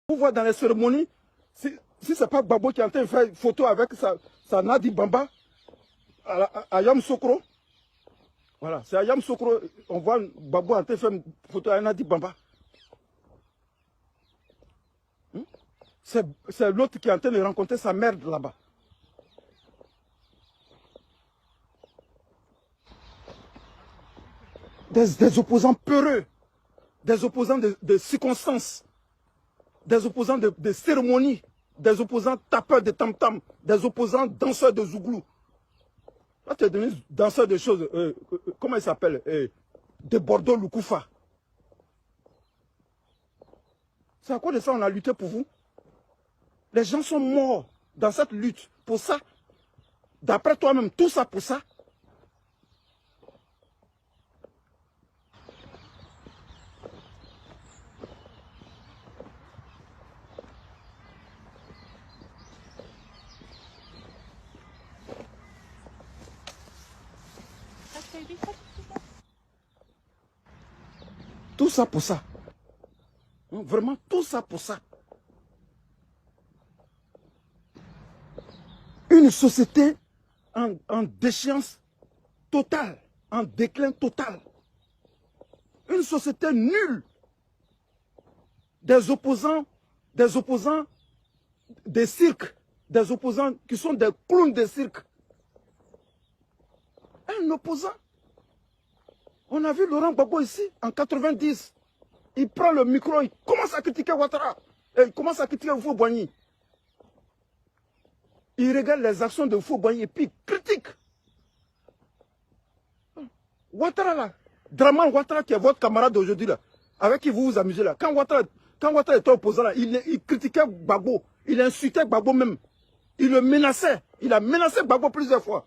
Vous voyez dans les cérémonies, si ce n'est pas Gbagbo qui est en train de faire une photo avec sa Nadi Bamba à Yamoussoukro, voilà, c'est à Yamoussoukro, on voit Gbagbo en train de faire une photo avec Nadi Bamba. C'est l'autre qui est en train de rencontrer sa mère là-bas. Des opposants peureux, des opposants de circonstances, des opposants de cérémonies, des opposants tapeurs de tam-tam, des opposants danseurs de zouglou. Là, tu es devenu danseur de choses, comment il s'appelle, de Bordeaux Loukoufa. C'est à quoi de ça on a lutté pour vous? Les gens sont morts dans cette lutte. Pour ça, d'après toi-même, tout ça pour ça. Tout ça pour ça. Vraiment, tout ça pour ça. Une société en déchéance totale, en déclin total. Une société nulle. Des opposants des cirques, des opposants qui sont des clowns de cirque. Un opposant. On a vu Laurent Gbagbo ici, en 90. Il prend le micro, il commence à critiquer Ouattara. Il commence à critiquer Houphouët-Boigny. Il regarde les actions de Houphouët-Boigny et puis il critique. Ouattara là, Draman Ouattara qui est votre camarade d'aujourd'hui là, avec qui vous vous amusez là. Quand Ouattara était opposant là, il critiquait Gbagbo. Il insultait Gbagbo même. Il le menaçait. Il a menacé Gbagbo plusieurs fois.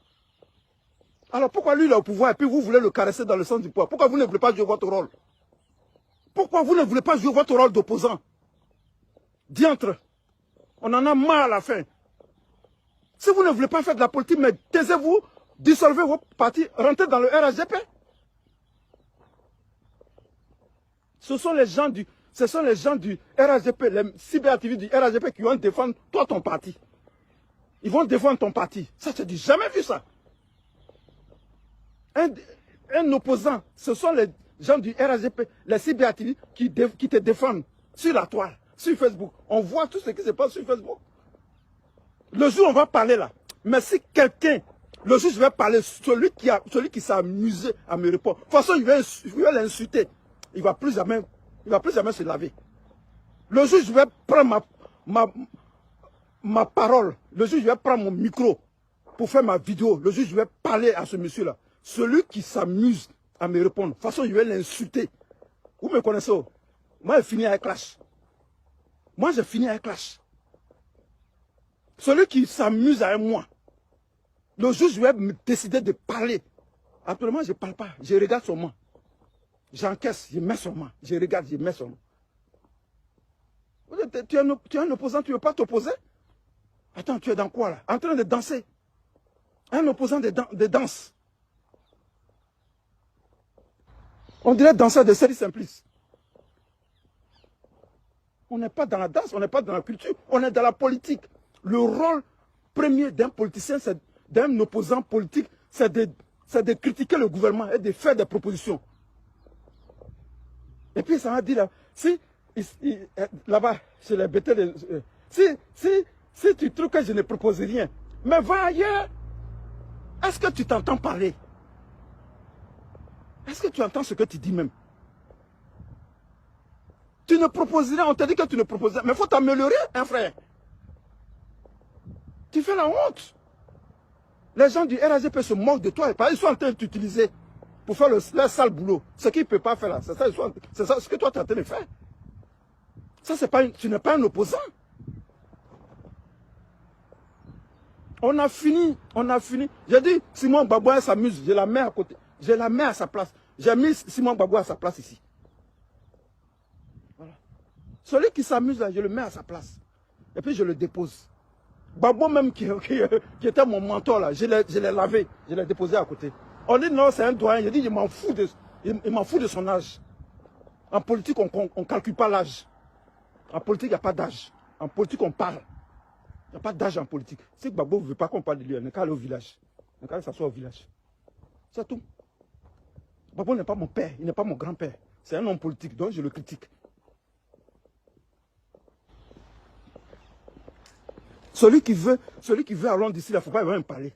Alors pourquoi lui il est au pouvoir et puis vous voulez le caresser dans le sens du poids? Pourquoi vous ne voulez pas jouer votre rôle? Pourquoi vous ne voulez pas jouer votre rôle d'opposant? Diantre, on en a marre à la fin. Si vous ne voulez pas faire de la politique, mais taisez-vous, dissolvez vos partis, rentrez dans le RHDP. Ce sont les gens du RHDP, les cyberactivistes du RHDP qui vont défendre toi ton parti. Ils vont défendre ton parti. Ça, je n'ai jamais vu ça. Un opposant, ce sont les gens du RHDP, les cyberactivistes qui te défendent sur la toile, sur Facebook. On voit tout ce qui se passe sur Facebook. Le jour où on va parler là, mais si quelqu'un, le jour où je vais parler, celui qui s'est amusé à me répondre, de toute façon, je vais l'insulter. Il ne va plus jamais se laver. Le jour où je vais prendre ma parole, le jour où je vais prendre mon micro pour faire ma vidéo, le jour où je vais parler à ce monsieur-là, celui qui s'amuse à me répondre, de toute façon, je vais l'insulter. Vous me connaissez? Moi, j'ai fini avec Clash. Moi, j'ai fini avec Clash. Celui qui s'amuse avec moi, le jour où je vais me décider de parler, actuellement, je ne parle pas, je regarde seulement. J'encaisse, je mets seulement. Je regarde, je mets seulement. Tu es un opposant, tu ne veux pas t'opposer? Attends, tu es dans quoi là? En train de danser. Un opposant de danse. On dirait danseur de série Simplice. On n'est pas dans la danse, on n'est pas dans la culture, on est dans la politique. Le rôle premier d'un politicien, d'un opposant politique, c'est de critiquer le gouvernement et de faire des propositions. Et puis ça m'a dit là, si là-bas, chez les bêtés, si tu trouves que je ne propose rien, mais va ailleurs. Est-ce que tu t'entends parler? Est-ce que tu entends ce que tu dis même? Tu ne proposes rien, on te dit que tu ne proposes rien. Mais il faut t'améliorer, hein, frère. Tu fais la honte. Les gens du RHDP se moquent de toi. Ils sont en train de t'utiliser pour faire leur sale boulot. Ce qu'ils ne peuvent pas faire là. C'est ça ce que toi tu es en train de faire. Ça, tu n'es pas un opposant. On a fini. J'ai dit, Simon Gbagbo s'amuse, je la mets à côté. Je la mets à sa place. J'ai mis Simon Gbagbo à sa place ici. Voilà. Celui qui s'amuse là, je le mets à sa place. Et puis je le dépose. Gbagbo même qui était mon mentor là, je l'ai lavé, je l'ai déposé à côté. On dit non, c'est un doyen. Je dis, je m'en fous de son âge. En politique, on ne calcule pas l'âge. En politique, il n'y a pas d'âge. En politique, on parle. Il n'y a pas d'âge en politique. Si Gbagbo ne veut pas qu'on parle de lui, il n'est qu'à aller au village. Il n'est qu'à aller s'asseoir au village. C'est tout. Gbagbo n'est pas mon père, il n'est pas mon grand-père. C'est un homme politique, donc je le critique. Celui qui veut allons d'ici, il ne faut pas même parler.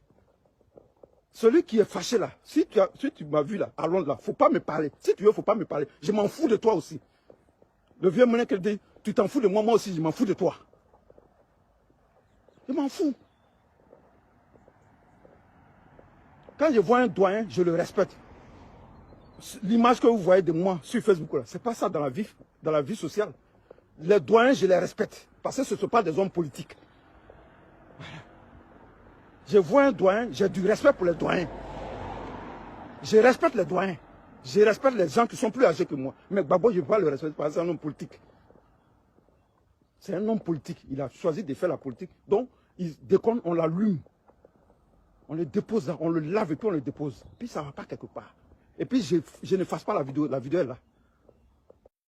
Celui qui est fâché là, si tu m'as vu là, allons là, il ne faut pas me parler. Si tu veux, il ne faut pas me parler. Je m'en fous de toi aussi. Le vieux monnaie qui dit, tu t'en fous de moi, moi aussi, je m'en fous de toi. Je m'en fous. Quand je vois un doyen, je le respecte. L'image que vous voyez de moi sur Facebook, ce n'est pas ça dans la vie sociale. Les doyens, je les respecte. Parce que ce ne sont pas des hommes politiques. Voilà. Je vois un doyen, j'ai du respect pour les doyens. Je respecte les doyens. Je respecte les gens qui sont plus âgés que moi. Mais Gbagbo, je ne peux pas le respecter parce que c'est un homme politique. C'est un homme politique. Il a choisi de faire la politique. Donc, dès qu'on l'allume, on le dépose là, on le lave et puis on le dépose. Puis ça ne va pas quelque part. Et puis, je ne fasse pas la vidéo. La vidéo est là.